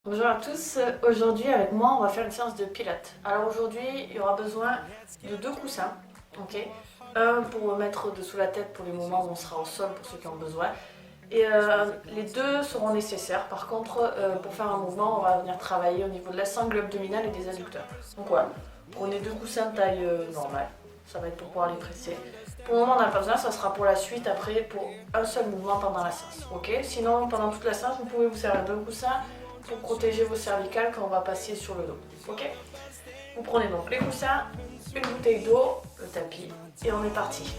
Bonjour à tous, aujourd'hui avec moi on va faire une séance de pilates. Alors aujourd'hui il y aura besoin de deux coussins, ok. Un pour mettre dessous la tête pour les moments où on sera au sol pour ceux qui ont besoin. Et les deux seront nécessaires. Par contre pour faire un mouvement on va venir travailler au niveau de la sangle abdominale et des adducteurs. Donc voilà, prenez deux coussins de taille normale, ça va être pour pouvoir les presser. Pour le moment on n'a pas besoin, ça sera pour la suite après pour un seul mouvement pendant la séance, ok. Sinon pendant toute la séance vous pouvez vous servir de coussins pour protéger vos cervicales quand on va passer sur le dos. Ok. Vous prenez donc les coussins, une bouteille d'eau, le tapis et on est parti.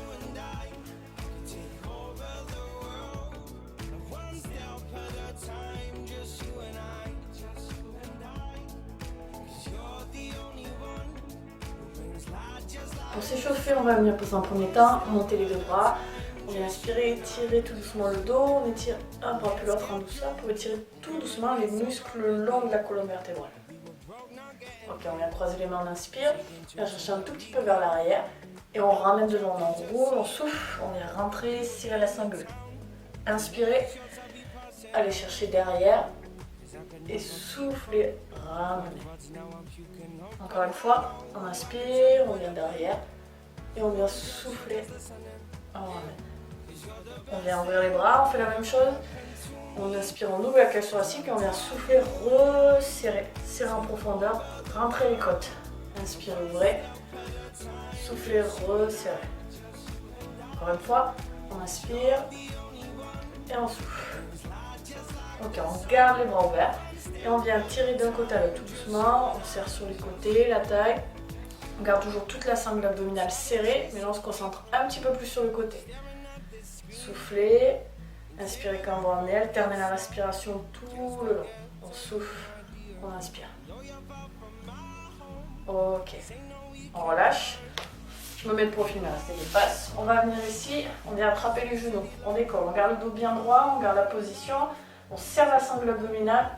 Pour s'échauffer, on va venir poser en premier temps, monter les deux bras. On vient inspirer, étirer tout doucement le dos, on étire un bras puis l'autre en douceur pour étirer tout doucement les muscles le long de la colonne vertébrale. Ok, on vient croiser les mains, on inspire, on vient chercher un tout petit peu vers l'arrière et on ramène devant, on enroule, on souffle, on vient rentrer, serrer la sangle. Inspirez, allez chercher derrière et soufflez, ramenez. Encore une fois, on inspire, on vient derrière et on vient souffler, on ramène. On vient ouvrir les bras, on fait la même chose. On inspire, on ouvre la cage thoracique et on vient souffler, resserrer, serrer en profondeur, rentrer les côtes. Inspire, ouvrez, soufflez, resserrez. Encore une fois, on inspire et on souffle. Ok, on garde les bras ouverts et on vient tirer d'un côté à l'autre tout doucement. On serre sur les côtés, la taille. On garde toujours toute la sangle abdominale serrée, mais là on se concentre un petit peu plus sur le côté. Soufflez, inspirez quand vous ramenez, alternez la respiration tout le long. On souffle, on inspire. Ok, on relâche. Je me mets de profil, mais restez les passes. On va venir ici, on vient attraper les genoux. On décolle, on garde le dos bien droit, on garde la position. On serre la sangle abdominale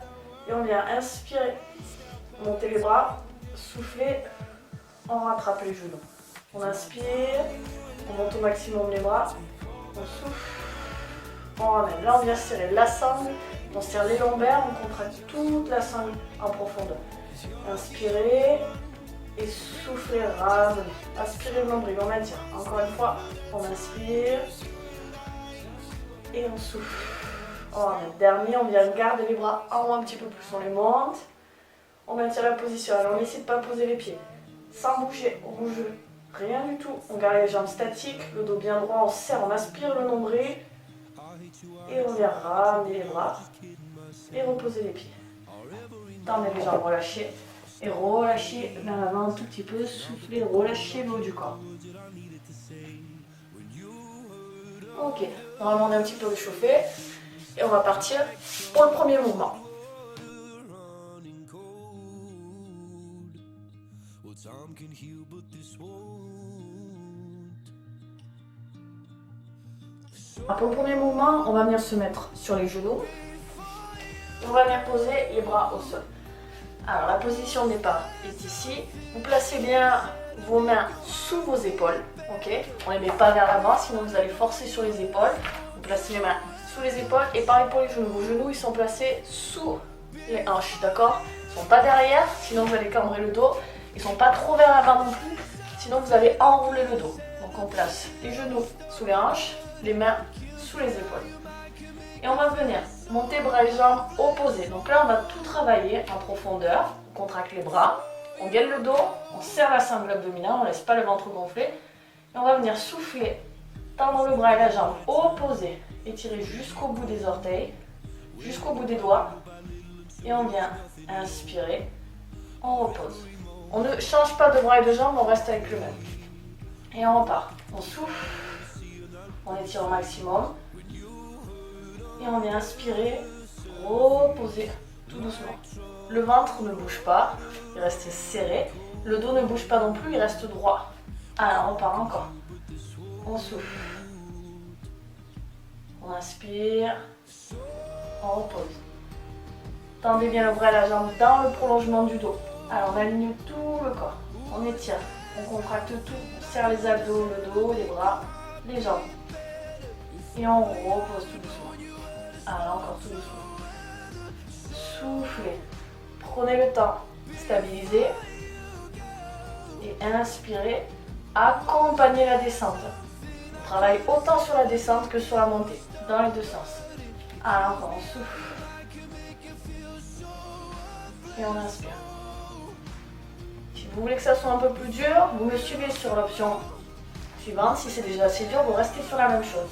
et on vient inspirer, monter les bras, souffler, on rattrape les genoux. On inspire, on monte au maximum les bras. On souffle, on ramène. Là, on vient serrer la sangle, on serre les lombaires, on contracte toute la sangle en profondeur. Inspirez et soufflez, ramenez. Aspirez le nombril, on maintient. Encore une fois, on inspire et on souffle. On ramène. Dernier, on vient garder les bras en haut un petit peu plus, on les monte. On maintient la position. Alors, on essaie de ne pas poser les pieds. Sans bouger, on bouge. Rien du tout, on garde les jambes statiques, le dos bien droit, on serre, on aspire le nombril et on vient ramener les bras et reposer les pieds. Tendez les jambes, relâchez et relâchez vers l'avant un tout petit peu, soufflez, relâchez le haut du corps. Ok, normalement on est un petit peu réchauffé et on va partir pour le premier mouvement. Pour le premier mouvement, on va venir se mettre sur les genoux. On va venir poser les bras au sol. Alors la position de départ est ici. Vous placez bien vos mains sous vos épaules. Ok, on ne les met pas vers l'avant, sinon vous allez forcer sur les épaules. Vous placez les mains sous les épaules et pareil pour les genoux. Vos genoux ils sont placés sous les hanches, d'accord? Ils ne sont pas derrière, sinon vous allez cambrer le dos. Ils ne sont pas trop vers l'avant non plus, sinon vous allez enrouler le dos. Donc on place les genoux sous les hanches, les mains sous les épaules. Et on va venir monter bras et jambes opposés. Donc là on va tout travailler en profondeur. On contracte les bras, on gaine le dos, on serre la sangle abdominale, on ne laisse pas le ventre gonfler. Et on va venir souffler, tendre le bras et la jambe opposés. Étirer jusqu'au bout des orteils, jusqu'au bout des doigts. Et on vient inspirer, on repose. On ne change pas de bras et de jambes, on reste avec le même. Et on repart. On souffle, on étire au maximum. Et on vient inspirer, reposer tout doucement. Le ventre ne bouge pas, il reste serré. Le dos ne bouge pas non plus, il reste droit. Alors on repart encore. On souffle. On inspire, on repose. Tendez bien le bras et la jambe dans le prolongement du dos. Alors on aligne tout le corps, on étire, on contracte tout, on serre les abdos, le dos, les bras, les jambes. Et on repose tout doucement. Alors encore tout doucement. soufflez. Prenez le temps, stabilisez et inspirez. Accompagnez la descente. On travaille autant sur la descente que sur la montée, dans les deux sens. Alors encore, on souffle. Et on inspire. Si vous voulez que ça soit un peu plus dur, vous me suivez sur l'option suivante. Si c'est déjà assez dur, vous restez sur la même chose.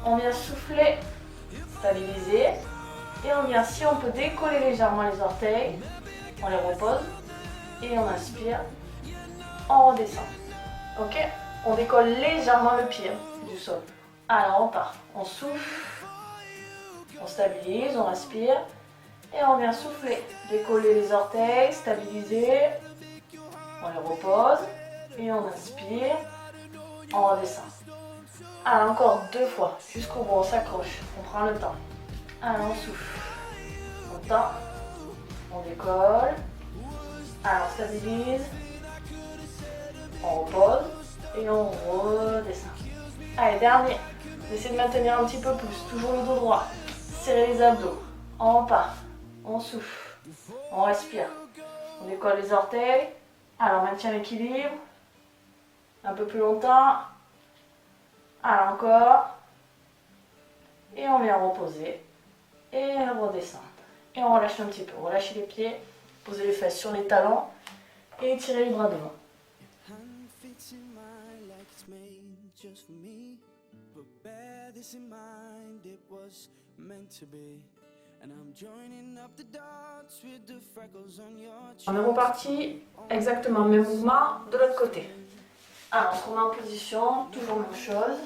On vient souffler, stabiliser. Et on vient, si on peut décoller légèrement les orteils, on les repose. Et on inspire, on redescend. Ok? On décolle légèrement le pied du sol. Alors on part, on souffle, on stabilise, on respire. Et on vient souffler, décoller les orteils, stabiliser. On les repose. Et on inspire, on redescend. Alors encore 2 fois, jusqu'au bout, on s'accroche, on prend le temps. Alors on souffle, on tend, on décolle. Alors on stabilise, on repose et on redescend. Allez, dernier. Essayez de maintenir un petit peu plus, toujours le dos droit. Serrez les abdos, on part, on souffle, on respire. On décolle les orteils. Alors on maintient l'équilibre. Un peu plus longtemps. Alors encore. Et on vient reposer. Et redescendre. Et on relâche un petit peu. Relâchez les pieds. Posez les fesses sur les talons. Et étirez les bras devant. On est reparti. Exactement le même mouvement de l'autre côté. Alors on se remet en position. Toujours la même chose.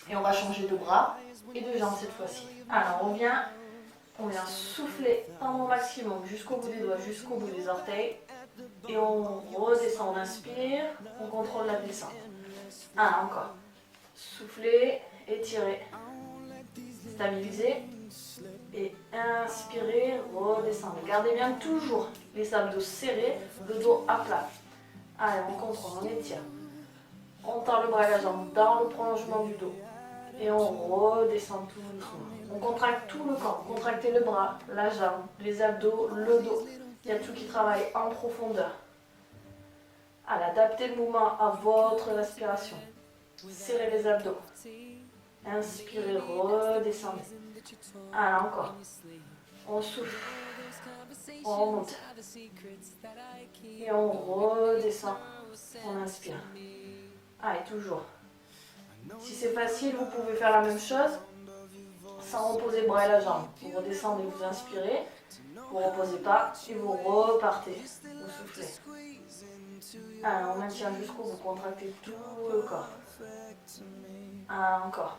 Et on va changer de bras et de jambes cette fois-ci. Alors on vient souffler un maximum jusqu'au bout des doigts, jusqu'au bout des orteils. Et on redescend, on inspire, on contrôle la descente. Alors encore. Soufflez, étirez, stabilisez. Et inspirez, redescendez. Gardez bien toujours les abdos serrés, le dos à plat. Allez, on contrôle, on étire. On tend le bras et la jambe dans le prolongement du dos. Et on redescend tout doucement. On contracte tout le corps. Contractez le bras, la jambe, les abdos, le dos. Il y a tout qui travaille en profondeur. Allez, adaptez le mouvement à votre respiration. Serrez les abdos. Inspirez, redescendez. Allez, encore. On souffle. On remonte. Et on redescend. On inspire. Allez, toujours. Si c'est facile, vous pouvez faire la même chose sans reposer le bras et la jambe. Vous redescendez, vous inspirez, vous ne reposez pas et vous repartez. Vous soufflez. Alors, on maintient jusqu'au bout, vous contractez tout le corps. Encore.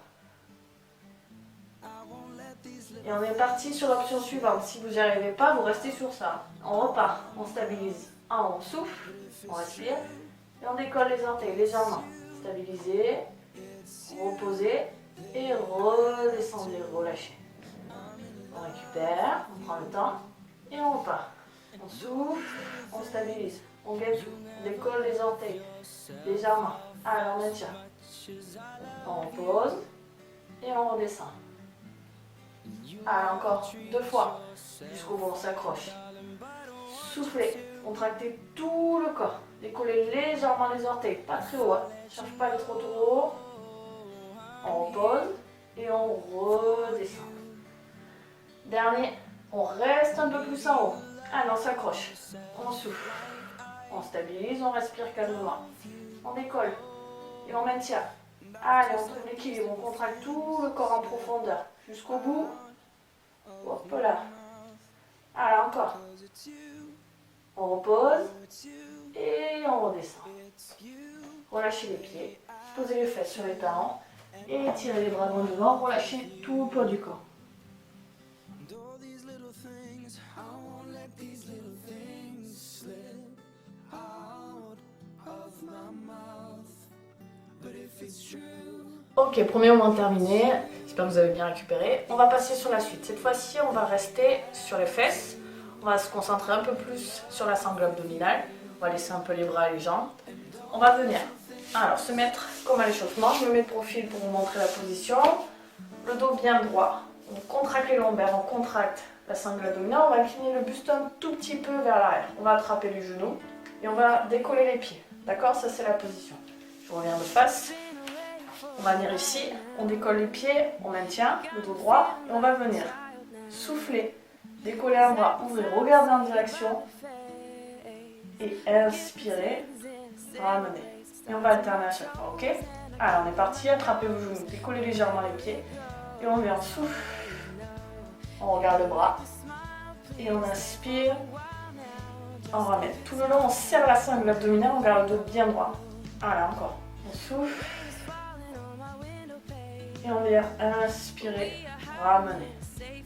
Et on est parti sur l'option suivante. Si vous n'y arrivez pas, vous restez sur ça. On repart, on stabilise. On souffle, on respire et on décolle les orteils légèrement. Stabilisez. Reposez et redescendez, relâchez. On récupère, on prend le temps et on repart. On souffle, on stabilise, on gagne tout, on décolle les orteils légèrement. Allez, on maintient. On repose et on redescend. Allez, encore 2 fois, jusqu'au bout, on s'accroche. Soufflez, contractez tout le corps. Décollez légèrement les orteils, pas très haut. Ne cherche pas à aller trop haut. On repose et on redescend. Dernier, on reste un peu plus en haut. Allez, on s'accroche. On souffle. On stabilise, on respire calmement. On décolle et on maintient. Allez, on trouve l'équilibre. On contracte tout le corps en profondeur. Jusqu'au bout. Hop là. Allez, encore. On repose et on redescend. Relâchez les pieds. Posez les fesses sur les talons. Et tirez les bras devant, relâchez tout le poids du corps. Ok, premier mouvement terminé. J'espère que vous avez bien récupéré. On va passer sur la suite. Cette fois-ci, on va rester sur les fesses. On va se concentrer un peu plus sur la sangle abdominale. On va laisser un peu les bras et les jambes. On va venir. Alors, se mettre comme à l'échauffement. Je me mets de profil pour vous montrer la position. Le dos bien droit. On contracte les lombaires, on contracte la sangle abdominale, on va incliner le buste un tout petit peu vers l'arrière. On va attraper les genoux et on va décoller les pieds. D'accord? Ça c'est la position. Je reviens de face. On va venir ici, on décolle les pieds, on maintient le dos droit et on va venir souffler, décoller un bras, ouvrir, regarder en direction et inspirer, ramener. Et on va alterner à chaque fois, ok? Alors on est parti, attrapez vos genoux, décollez légèrement les pieds et on vient, souffle, on regarde le bras et on inspire, on ramène. Tout le long on serre la sangle abdominale, on garde le dos bien droit. Voilà, encore, on souffle. Et on vient inspirer, ramener.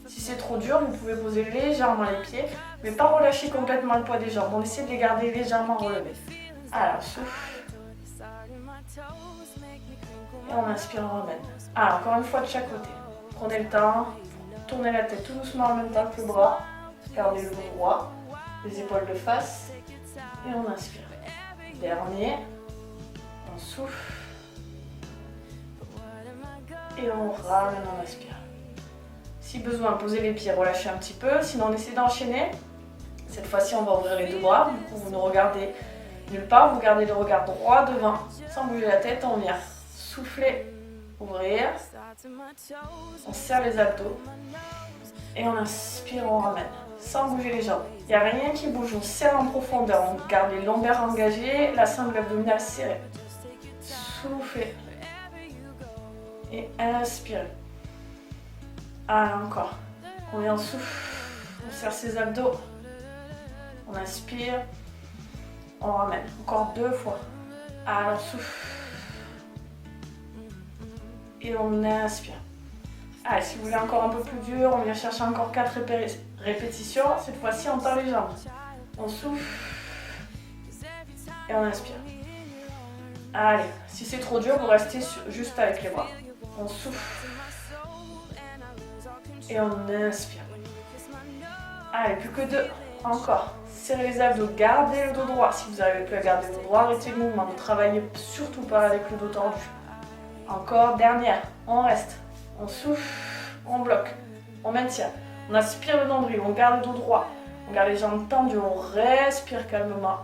Si c'est trop dur, vous pouvez poser légèrement les pieds, mais pas relâcher complètement le poids des jambes. On essaie de les garder légèrement relevés. Alors, souffle. Et on inspire, on ramène. Alors, encore une fois de chaque côté. Prenez le temps, tournez la tête tout doucement en même temps que le bras. Gardez le dos droit, les épaules de face. Et on inspire. Dernier. On souffle. Et on ramène, on inspire. Si besoin, posez les pieds, relâchez un petit peu. Sinon, on essaie d'enchaîner. Cette fois-ci, on va ouvrir les deux bras. Du coup, vous ne regardez nulle part. Vous gardez le regard droit devant, sans bouger la tête. On vient souffler, ouvrir. On serre les abdos. Et on inspire, on ramène. Sans bouger les jambes. Il n'y a rien qui bouge. On serre en profondeur. On garde les lombaires engagés, la sangle abdominale serrée. Soufflez. Et inspirez. Ah, encore. On vient, on souffle. On serre ses abdos. On inspire. On ramène. Encore 2 fois. Alors, souffle. Et on inspire. Allez, si vous voulez encore un peu plus dur, on vient chercher encore 4 répétitions. Cette fois-ci, on tend les jambes. On souffle. Et on inspire. Allez, si c'est trop dur, vous restez juste avec les bras. On souffle. Et on inspire. Allez, plus que 2. Encore. Serrez les abdos, gardez le dos droit. Si vous n'arrivez plus à garder le dos droit, arrêtez le mouvement. Ne travaillez surtout pas avec le dos tendu. Encore, dernière. On reste. On souffle. On bloque. On maintient. On aspire le nombril. On garde le dos droit. On garde les jambes tendues. On respire calmement.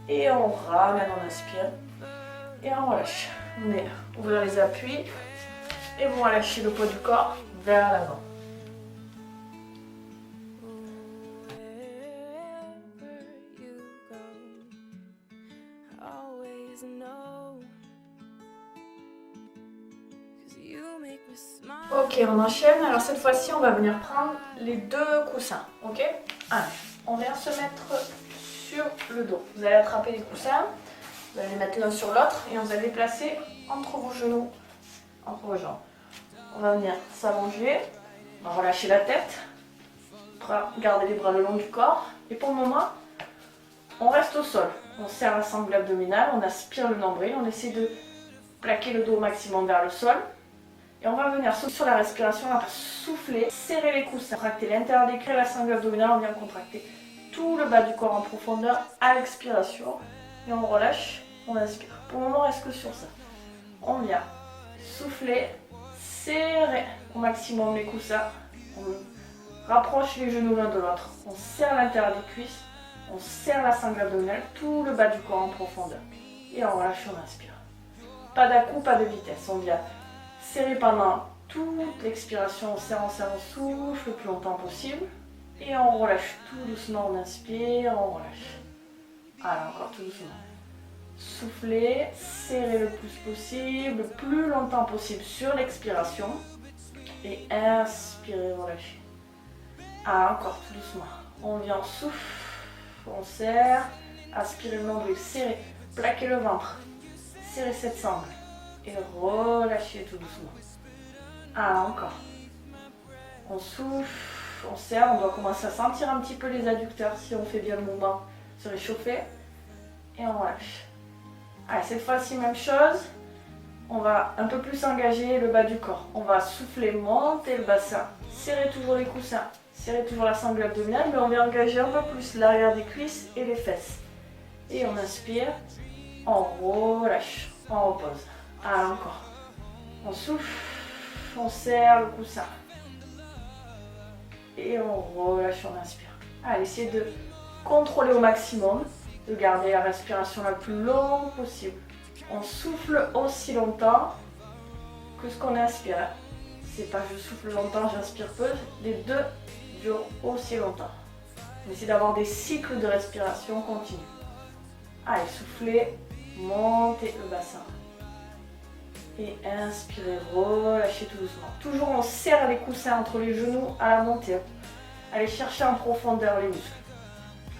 Et on ramène, on inspire. Et on relâche. On est ouvrir les appuis. Et vous relâchez le poids du corps vers l'avant. Ok, on enchaîne. Alors cette fois-ci, on va venir prendre les 2 coussins. Ok? Allez, on vient se mettre sur le dos. Vous allez attraper les coussins. Vous allez les mettre l'un sur l'autre et vous allez les placer entre vos genoux, entre vos jambes. On va venir s'allonger. On va relâcher la tête. Garder les bras le long du corps. Et pour le moment, on reste au sol. On serre la sangle abdominale, on aspire le nombril, on essaie de plaquer le dos au maximum vers le sol. Et on va venir sur la respiration, on va souffler, serrer les coussins, contracter l'intérieur des cuisses, la sangle abdominale, on vient contracter tout le bas du corps en profondeur à l'expiration. Et on relâche, on inspire. Pour le moment, on reste que sur ça. On vient souffler, serrer au maximum les coussins. On rapproche les genoux l'un de l'autre. On serre l'intérieur des cuisses. On serre la sangle abdominale, tout le bas du corps en profondeur. Et on relâche, on inspire. Pas d'à-coup, pas de vitesse. On vient serrer pendant toute l'expiration. On serre, on souffle le plus longtemps possible. Et on relâche tout doucement. On inspire, on relâche. Allez, encore tout doucement. Soufflez, serrez le plus possible, le plus longtemps possible sur l'expiration. Et inspirez, relâchez. Ah, encore tout doucement. On vient, on souffle, on serre, aspirez le nombril, serrez, plaquez le ventre, serrez cette sangle et relâchez tout doucement. Ah, encore. On souffle, on serre, on doit commencer à sentir un petit peu les adducteurs si on fait bien le mouvement, se réchauffer et on relâche. Allez, cette fois-ci, même chose. On va un peu plus engager le bas du corps. On va souffler, monter le bassin, serrer toujours les coussins, serrer toujours la sangle abdominale, mais on va engager un peu plus l'arrière des cuisses et les fesses. Et on inspire, on relâche, on repose. Ah, encore. On souffle, on serre le coussin. et on relâche, on inspire. Allez, essayez de contrôler au maximum, de garder la respiration la plus longue possible. On souffle aussi longtemps que ce qu'on inspire. C'est pas je souffle longtemps, j'inspire peu, les deux durent aussi longtemps. On essaie d'avoir des cycles de respiration continus. Allez, soufflez, montez le bassin. Et inspirez, relâchez tout doucement. Toujours on serre les coussins entre les genoux à la montée. Allez chercher en profondeur les muscles.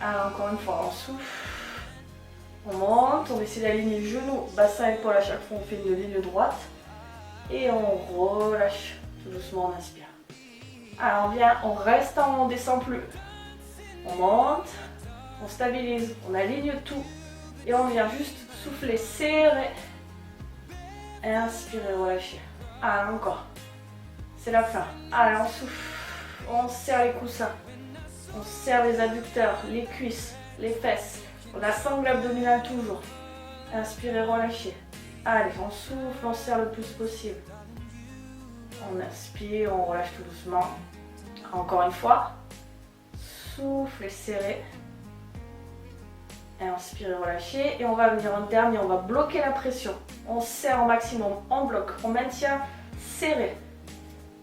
Alors encore une fois, on souffle. On monte, on essaie d'aligner genoux, bassin, épaule, à chaque fois on fait une ligne droite. Et on relâche, tout doucement on inspire. Alors on vient, on reste en haut, on ne descend plus. On monte, on stabilise, on aligne tout. Et on vient juste souffler, serrer. Inspirez, relâchez. Allez, encore. C'est la fin. Allez, on souffle. On serre les coussins. On serre les adducteurs, les cuisses, les fesses. On a sangle abdominale toujours. Inspirez, relâchez. Allez, on souffle, on serre le plus possible. On inspire, on relâche tout doucement. Encore une fois. Souffle et serrez. Inspirez, relâchez. Et on va venir en dernier, on va bloquer la pression. On serre au maximum, on bloque, on maintient serré.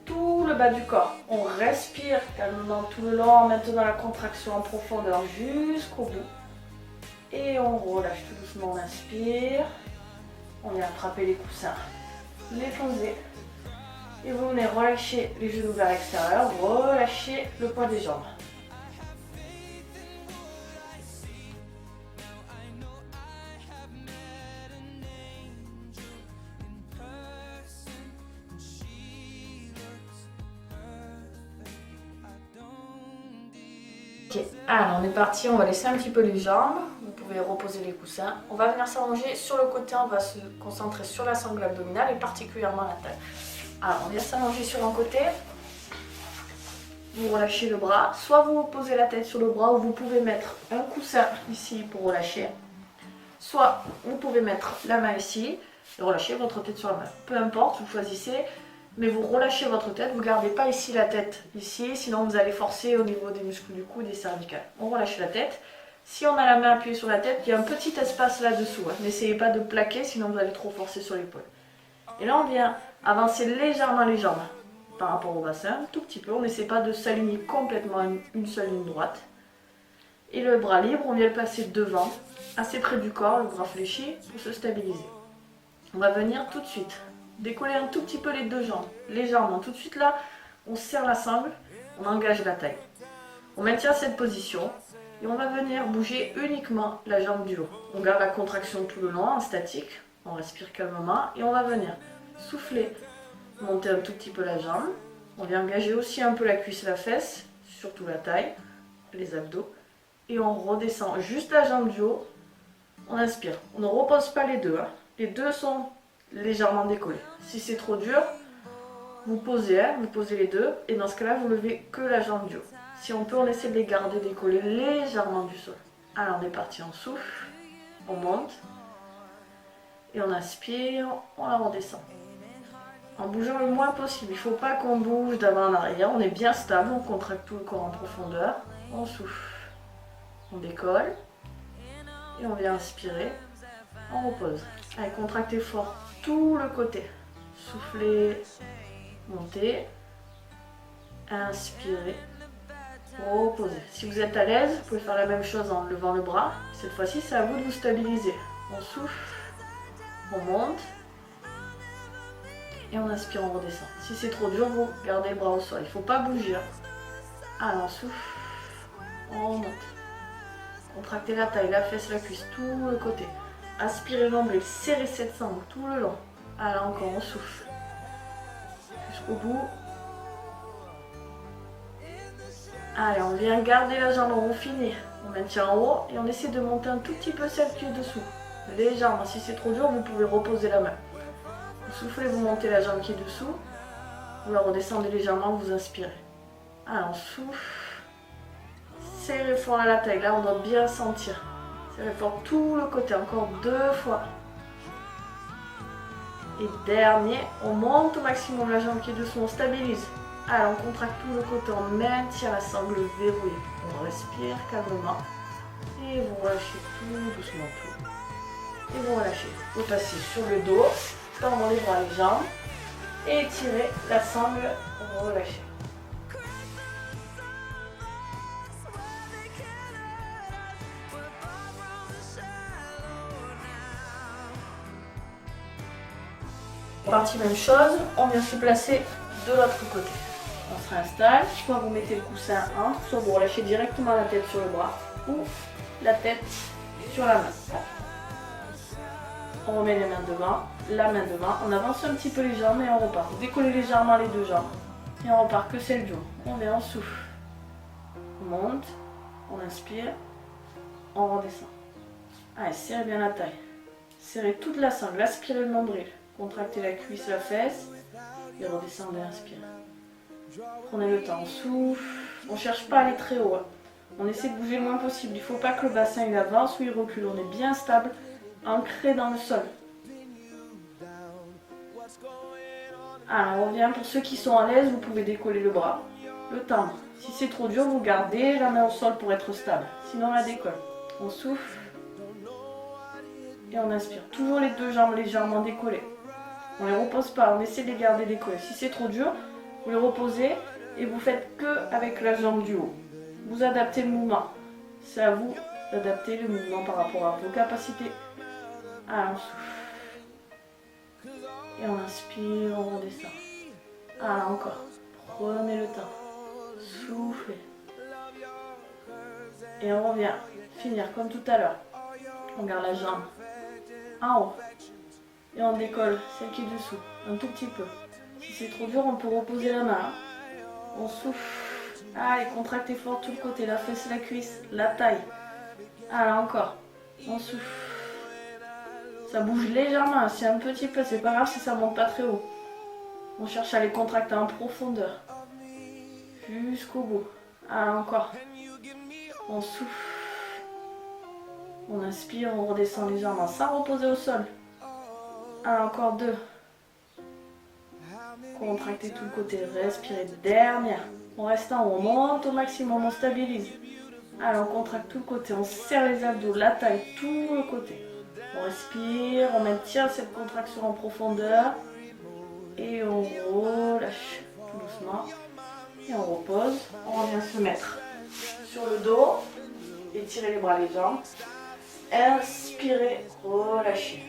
Tout le bas du corps. On respire calmement tout le long en maintenant la contraction en profondeur jusqu'au bout. Et on relâche tout doucement, on inspire. On vient attraper les coussins, les poser. Et vous venez relâcher les genoux vers l'extérieur, relâcher le poids des jambes. Ok, alors on est parti, on va laisser un petit peu les jambes, vous pouvez reposer les coussins. On va venir s'allonger sur le côté, on va se concentrer sur la sangle abdominale et particulièrement la taille. Alors on vient s'allonger sur un côté, vous relâchez le bras, soit vous posez la tête sur le bras ou vous pouvez mettre un coussin ici pour relâcher, soit vous pouvez mettre la main ici et relâcher votre tête sur la main. Peu importe, vous choisissez. Mais vous relâchez votre tête, vous ne gardez pas ici la tête, ici, sinon vous allez forcer au niveau des muscles du cou et des cervicales. On relâche la tête. Si on a la main appuyée sur la tête, il y a un petit espace là-dessous. N'essayez pas de plaquer, sinon vous allez trop forcer sur l'épaule. Et là, on vient avancer légèrement les jambes par rapport au bassin, un tout petit peu. On n'essaie pas de s'aligner complètement une seule ligne droite. Et le bras libre, on vient le placer devant, assez près du corps, le bras fléchi, pour se stabiliser. On va venir tout de suite décoller un tout petit peu les deux jambes, légèrement. Tout de suite là, on serre la sangle, on engage la taille. On maintient cette position et on va venir bouger uniquement la jambe du haut. On garde la contraction tout le long en statique, on respire calmement et on va venir souffler, monter un tout petit peu la jambe. On vient engager aussi un peu la cuisse et la fesse, surtout la taille, les abdos. Et on redescend juste la jambe du haut, on inspire. On ne repose pas les deux, Les deux sont légèrement décollé. Si c'est trop dur, vous posez les deux et dans ce cas-là, vous levez que la jambe du haut. Si on peut, on essaie de les garder décollés légèrement du sol. Alors on est parti, on souffle, on monte et on inspire, on la redescend. En bougeant le moins possible, il ne faut pas qu'on bouge d'avant en arrière, on est bien stable, on contracte tout le corps en profondeur, on souffle, on décolle et on vient inspirer, on repose. Allez, contractez fort tout le côté. Soufflez, montez, inspirez, reposez. Si vous êtes à l'aise, vous pouvez faire la même chose en levant le bras. Cette fois-ci, c'est à vous de vous stabiliser. On souffle, on monte et on inspire, on redescend. Si c'est trop dur, vous gardez le bras au sol. Il ne faut pas bouger. Allez, on souffle, on monte. Contractez la taille, la fesse, la cuisse, tout le côté. Aspirez l'ombril, serrez cette sangle tout le long. Alors encore, on souffle. Jusqu'au bout. Allez, on vient garder la jambe, on finit. On maintient en haut et on essaie de monter un tout petit peu celle qui est dessous. Légèrement, si c'est trop dur, vous pouvez reposer la main. Vous soufflez, vous montez la jambe qui est dessous. Vous la redescendez légèrement, vous inspirez. Allez, on souffle. Serrez fort à la taille, là on doit bien sentir. Serrez fort tout le côté, encore 2 fois. Et dernier, on monte au maximum la jambe qui est dessous, on stabilise. Alors on contracte tout le côté, on maintient la sangle verrouillée. On respire calmement. Et vous relâchez tout doucement tout. Et vous relâchez. Vous passez sur le dos, tendez les bras, les jambes. Et étirez la sangle, relâchez. Partie même chose, on vient se placer de l'autre côté. On se réinstalle, soit vous mettez le coussin entre, soit vous relâchez directement la tête sur le bras ou la tête sur la main. On remet les mains devant, la main devant, on avance un petit peu les jambes et on repart. Vous décollez légèrement les deux jambes et on repart que celle du haut. On vient, on souffle. On monte, on inspire, on redescend. Allez, serrez bien la taille. Serrez toute la sangle, aspirez le nombril. Contractez la cuisse, la fesse et redescendez, inspirez. Prenez le temps, on souffle. On ne cherche pas à aller très haut. On essaie de bouger le moins possible. Il ne faut pas que le bassin il avance ou il recule. On est bien stable, ancré dans le sol. Alors on revient. Pour ceux qui sont à l'aise, vous pouvez décoller le bras, le tendre. Si c'est trop dur, vous gardez la main au sol pour être stable. Sinon on la décolle. On souffle et on inspire. Toujours les deux jambes légèrement décollées. On ne les repose pas, on essaie de les garder décollées. Si c'est trop dur, vous les reposez et vous faites que avec la jambe du haut. Vous adaptez le mouvement. C'est à vous d'adapter le mouvement par rapport à vos capacités. Alors on souffle. Et on inspire, on redescend. Alors encore. Prenez le temps. Soufflez. Et on revient. Finir comme tout à l'heure. On garde la jambe en haut. Et on décolle celle qui est dessous, un tout petit peu. Si c'est trop dur, on peut reposer la main. On souffle. Allez, contractez fort tout le côté, la fesse, la cuisse, la taille. Allez, encore. On souffle. Ça bouge légèrement, c'est un petit peu, c'est pas grave si ça monte pas très haut. On cherche à les contracter en profondeur. Jusqu'au bout. Allez, encore. On souffle. On inspire, on redescend légèrement sans reposer au sol. Alors, encore deux. Contractez tout le côté, respirez. Dernière. On reste en haut, on monte au maximum, on stabilise. Alors on contracte tout le côté, on serre les abdos, la taille, tout le côté. On respire, on maintient cette contraction en profondeur. Et on relâche tout doucement. Et on repose. On revient se mettre sur le dos. Étirez les bras, les jambes. Inspirez, relâchez.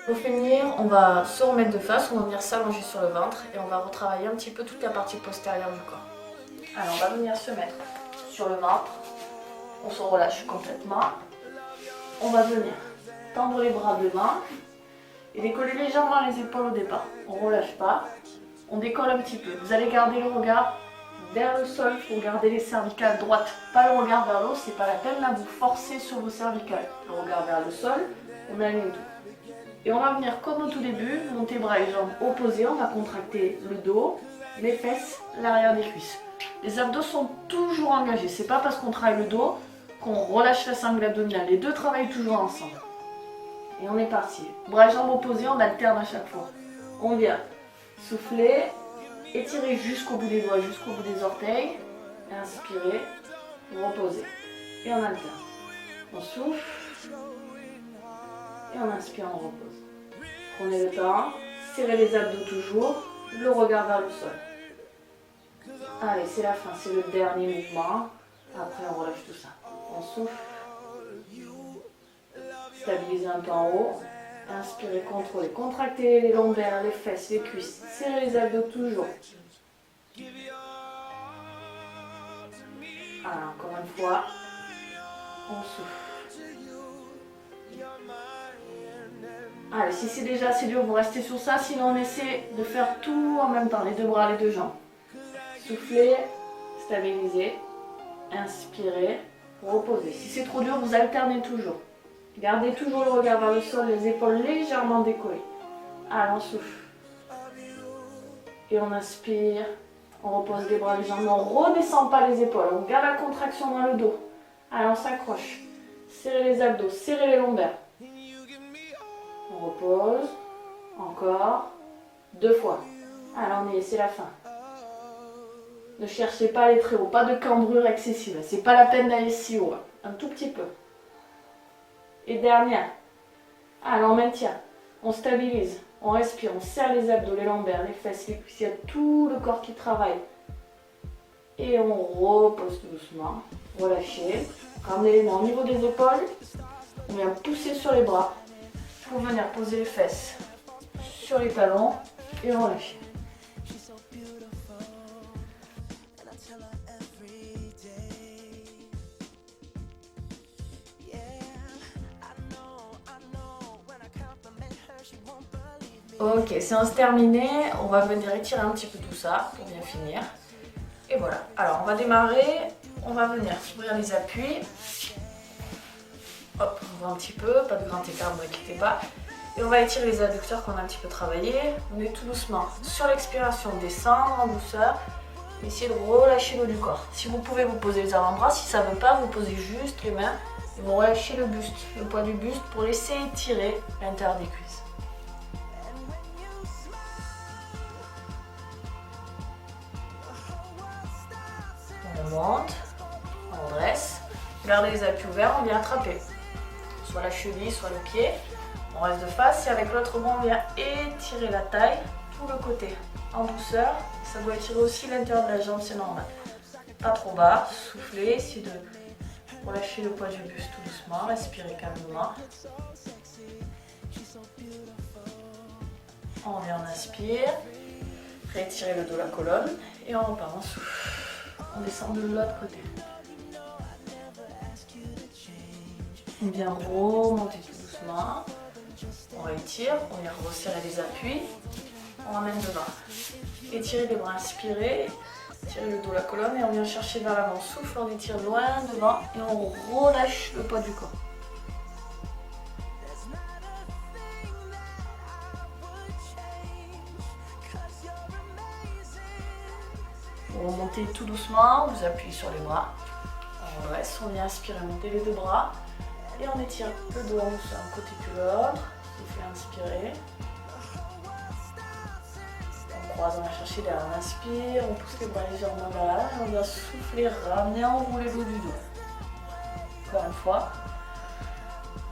Pour finir, on va se remettre de face, on va venir s'allonger sur le ventre et on va retravailler un petit peu toute la partie postérieure du corps. Alors on va venir se mettre sur le ventre, on se relâche complètement. On va venir tendre les bras devant et décoller légèrement les épaules au départ. On ne relâche pas, on décolle un petit peu. Vous allez garder le regard vers le sol, il faut garder les cervicales droites, pas le regard vers l'eau, c'est pas la peine là, vous forcez sur vos cervicales. Le regard vers le sol, on aligne tout. Et on va venir comme au tout début, monter bras et jambes opposés, on va contracter le dos, les fesses, l'arrière des cuisses. Les abdos sont toujours engagés, c'est pas parce qu'on travaille le dos qu'on relâche la sangle abdominale, les deux travaillent toujours ensemble. Et on est parti, bras et jambes opposés, on alterne à chaque fois. On vient souffler, étirer jusqu'au bout des doigts, jusqu'au bout des orteils, inspirer, reposer. Et on alterne. On souffle. Et on inspire, on repose. Prenez le temps, serrez les abdos toujours, le regard vers le sol. Allez, c'est la fin, c'est le dernier mouvement. Après, on relâche tout ça. On souffle. Stabilisez un peu en haut. Inspirez, contrôlez. Contractez les lombaires, les fesses, les cuisses. Serrez les abdos toujours. Alors, encore une fois, on souffle. Allez, si c'est déjà assez dur, vous restez sur ça. Sinon, on essaie de faire tout en même temps. Les deux bras, les deux jambes. Soufflez, stabilisez, inspirez, reposez. Si c'est trop dur, vous alternez toujours. Gardez toujours le regard vers le sol, les épaules légèrement décollées. Allez, on souffle. Et on inspire. On repose les bras légèrement. On ne redescend pas les épaules. On garde la contraction dans le dos. Allez, on s'accroche. Serrez les abdos, serrez les lombaires. On repose. Encore. 2 fois. Allez, on y est, c'est la fin. Ne cherchez pas à aller très haut. Pas de cambrure excessive. C'est pas la peine d'aller si haut. Un tout petit peu. Et dernière. Allez, on maintient. On stabilise. On respire. On serre les abdos, les lombaires, les fesses, les cuisses. Il y a tout le corps qui travaille. Et on repose doucement. Relâchez. Ramenez les mains au niveau des épaules. On vient pousser sur les bras pour venir poser les fesses sur les talons et relâcher. Ok, séance terminée. On va venir étirer un petit peu tout ça pour bien finir. Et voilà. Alors, on va démarrer. On va venir ouvrir les appuis. Hop, on voit un petit peu. Pas de grand écart, ne vous inquiétez pas. Et on va étirer les adducteurs qu'on a un petit peu travaillé. On est tout doucement sur l'expiration, descendre en douceur. Essayez de relâcher le haut du corps. Si vous pouvez, vous posez les avant-bras. Si ça ne veut pas, vous posez juste les mains. Et vous relâchez le buste, le poids du buste pour laisser étirer l'intérieur des cuisses. On monte, on dresse, gardez les appuis ouverts, on vient attraper soit la cheville, soit le pied, on reste de face et avec l'autre bras on vient étirer la taille, tout le côté en douceur, ça doit étirer aussi l'intérieur de la jambe, c'est normal, pas trop bas, soufflez, essayez de relâcher le poids du buste tout doucement, respirez calmement, on vient, on inspire, rétirez le dos, la colonne et on repart, on souffle. On descend de l'autre côté. On vient remonter tout doucement. On rétire, on vient resserrer les appuis. On ramène devant. Étirez les bras, inspirez. Tirez le dos, la colonne et on vient chercher vers l'avant. Souffle, on étire loin devant et on relâche le poids du corps. Vous remontez tout doucement, vous appuyez sur les bras. On redresse, on vient inspirer, monter les 2 bras. Et on étire le dos en douceur, un côté que l'autre. Soufflez, inspirez. On croise, on va chercher derrière, on inspire, on pousse les bras légèrement vers là. Et on vient souffler, ramener, enrouler le haut du dos. Encore une fois.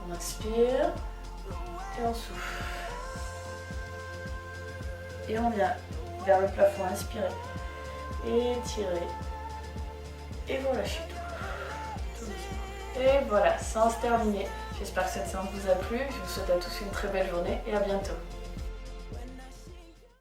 On inspire. Et on souffle. Et on vient vers le plafond, inspirez. Étirez et vous lâchez tout. Et voilà, séance terminée. J'espère que cette séance vous a plu. Je vous souhaite à tous une très belle journée et à bientôt.